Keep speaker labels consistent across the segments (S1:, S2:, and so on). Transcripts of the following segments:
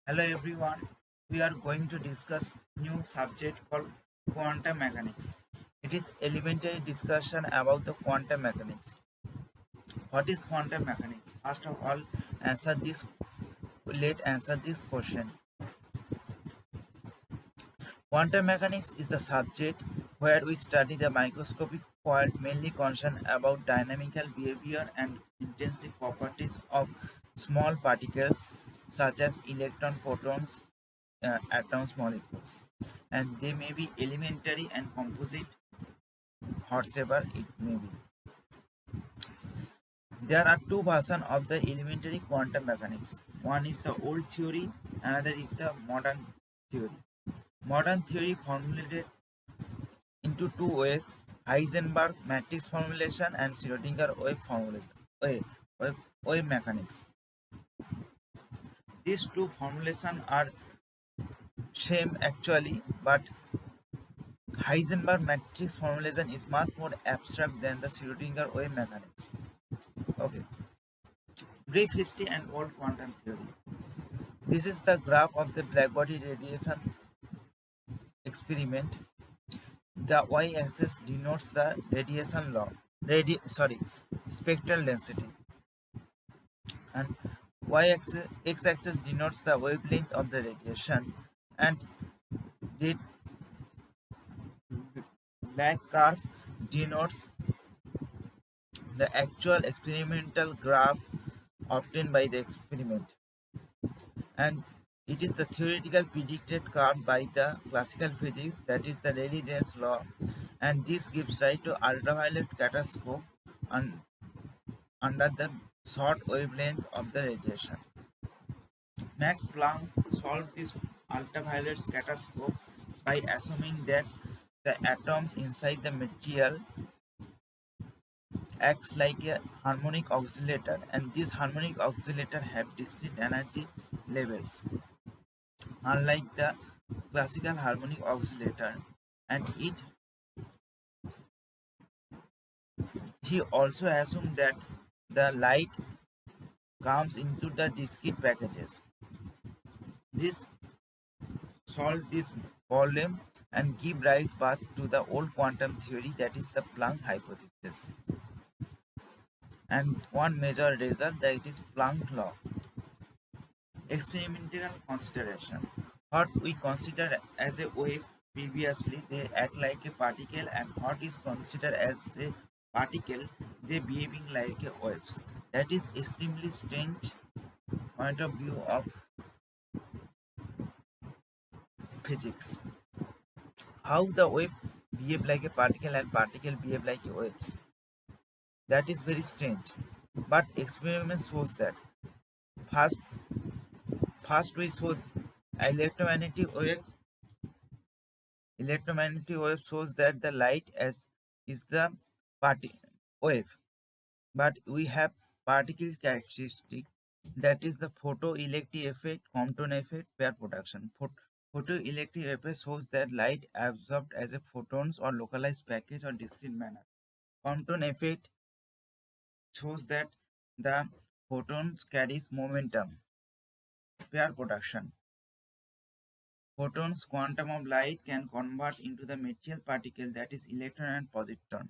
S1: Hello everyone. We are going to discuss new subject called quantum mechanics. It is elementary discussion about the quantum mechanics. What is quantum mechanics? First of all, answer this. Let answer this question. Quantum mechanics is the subject where we study the microscopic world mainly concerned about dynamical behavior and intrinsic properties of small particles such as electron, protons, atoms, molecules, and they may be elementary and composite, whatsoever it may be. There are two versions of the elementary quantum mechanics. One is the old theory, another is the modern theory. Modern theory formulated into two ways: Heisenberg matrix formulation and Schrödinger wave formulation. Wave mechanics. These two formulations are same actually, but Heisenberg matrix formulation is much more abstract than the Schrödinger wave mechanics. Okay. Brief history and old quantum theory. This is the graph of the blackbody radiation experiment. The y-axis denotes the radiation law. Spectral density, and y-axis x-axis denotes the wavelength of the radiation, and the black curve denotes the actual experimental graph obtained by the experiment, and it is the theoretical predicted curve by the classical physics, that is the Rayleigh-Jeans law, and this gives rise to ultraviolet catastrophe under the short wavelength of the radiation. Max Planck solved this ultraviolet catastrophe by assuming that the atoms inside the material acts like a harmonic oscillator, and this harmonic oscillator have discrete energy levels unlike the classical harmonic oscillator, and he also assumed that the light comes into the discrete packages. This solved this problem and give rise back to the old quantum theory, that is the Planck hypothesis. And one major result, that it is Planck law. Experimental consideration. What we consider as a wave previously, they act like a particle, and what is considered as a particle, they behaving like a waves. That is extremely strange point of view of physics. How the wave behave like a particle and particle behave like a waves. That is very strange. But experiment shows that. First, first we show electromagnetic waves. Electromagnetic wave shows that the light as is the wave, but we have particle characteristic, that is the photoelectric effect, Compton effect, pair production. Photoelectric effect shows that light absorbed as a photons or localized package or discrete manner. Compton effect shows that the photons carries momentum, pair production. Photons, quantum of light, can convert into the material particle, that is electron and positron.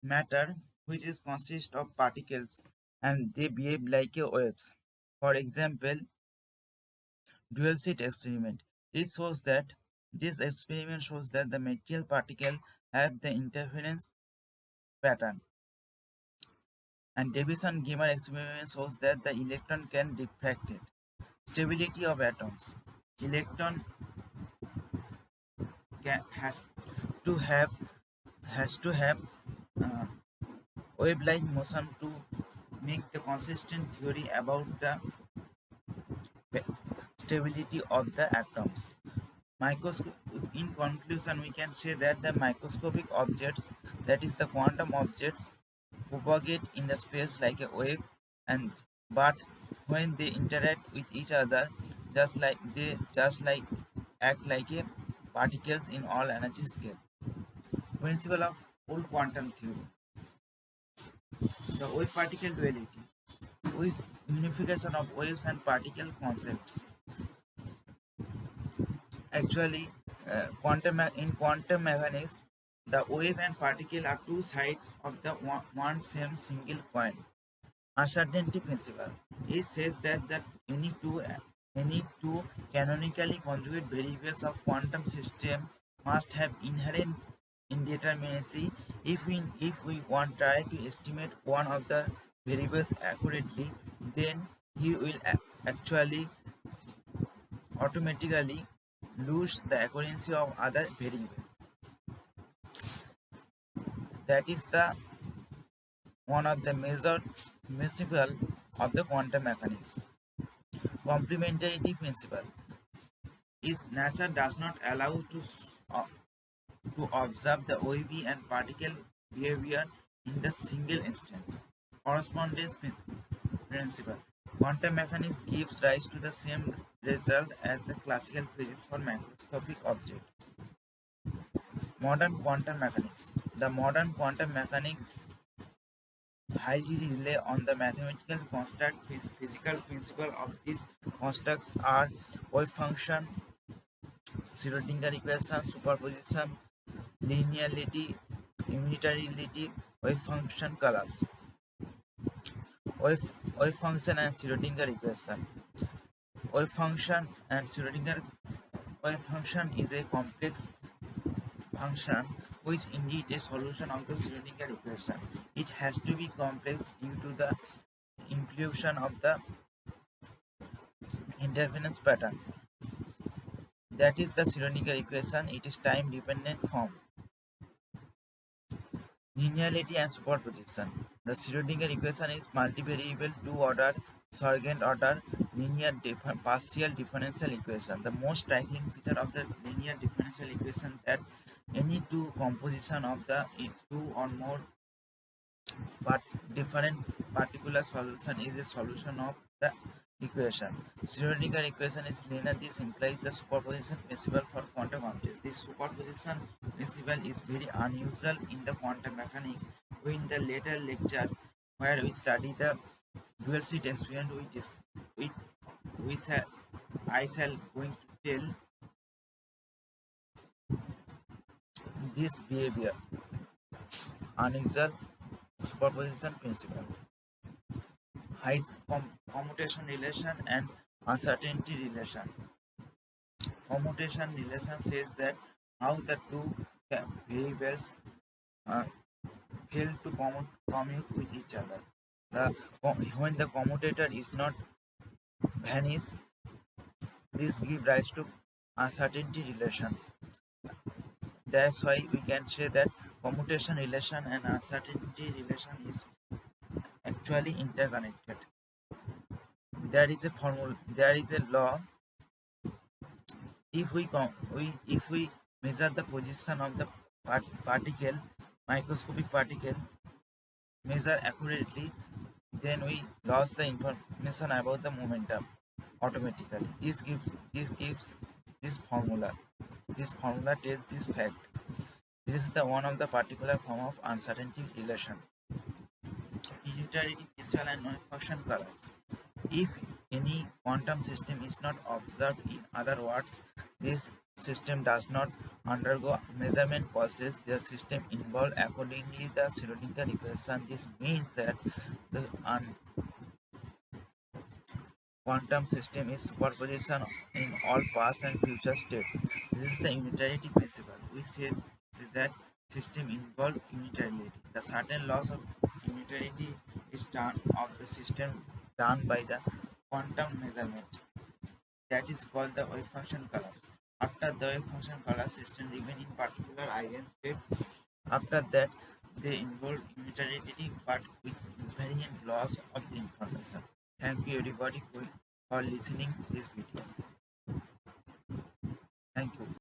S1: Matter, which is consist of particles, and they behave like a waves. For example, dual slit experiment. This experiment shows that the material particle have the interference pattern. And Davison-Geimer experiment shows that the electron can diffract it. Stability of atoms. Electron has to have uh, wave-like motion to make the consistent theory about the stability of the atoms. In conclusion, we can say that the microscopic objects, that is the quantum objects, propagate in the space like a wave, and but when they interact with each other, just like act like a particles in all energy scale. Principle of old quantum theory. The wave particle duality. unification of waves and particle concepts. Actually, in quantum mechanics, the wave and particle are two sides of the one same single coin. Uncertainty principle. It says that any two canonically conjugate variables of quantum system must have inherent indeterminacy. If we want try to estimate one of the variables accurately, then he will actually automatically lose the accuracy of other variable. That is the one of the major principle of the quantum mechanics. Complementarity principle is nature does not allow to observe the wave and particle behavior in the single instant. Correspondence principle. Quantum mechanics gives rise to the same result as the classical physics for macroscopic objects. Modern quantum mechanics. The modern quantum mechanics highly rely on the mathematical construct. Physical principles of these constructs are wave function, Schrödinger equation, superposition, linearity, unitarity, wave function collapse. Wave, wave function and Schrödinger equation. Wave function and Schrödinger wave function is a complex function which indeed a solution of the Schrödinger equation. It has to be complex due to the inclusion of the interference pattern. That is the Schrödinger equation. It is time dependent form. Linearity and superposition. The Schrödinger equation is multivariable two-order Surrogate order linear partial differential equation. The most striking feature of the linear differential equation that any two composition of the two or more but different particular solution is a solution of the equation. Schrödinger equation is linear. This implies the superposition principle for quantum objects. This superposition principle is very unusual in the quantum mechanics. In the later lecture, where we study the dual slit experiment, I shall going to tell this behavior, unusual superposition principle, high commutation relation and uncertainty relation. Commutation relation says that how the two variables uh, fail to commute with each other. When the commutator is not vanish, this gives rise to uncertainty relation. That's why we can say that commutation relation and uncertainty relation is actually interconnected. There is a formula. There is a law. If we measure the position of the particle, microscopic particle, measure accurately, then we lost the information about the momentum automatically. This gives this formula. This formula tells this fact. This is the one of the particular form of uncertainty relation. Unitarity principle and non-function collapse. If any quantum system is not observed, in other words, this system does not undergo measurement process, the system involved accordingly the Schrödinger equation. This means that the quantum system is superposition in all past and future states. This is the unitarity principle. We say that system involve unitarity. The certain laws of unitarity is done of the system done by the quantum measurement. That is called the wave function collapse. After the wave function collapse, system remain in particular eigenstate. After that, they involve unitarity but with invariant laws of the information. Thank you everybody for listening this video. Thank you.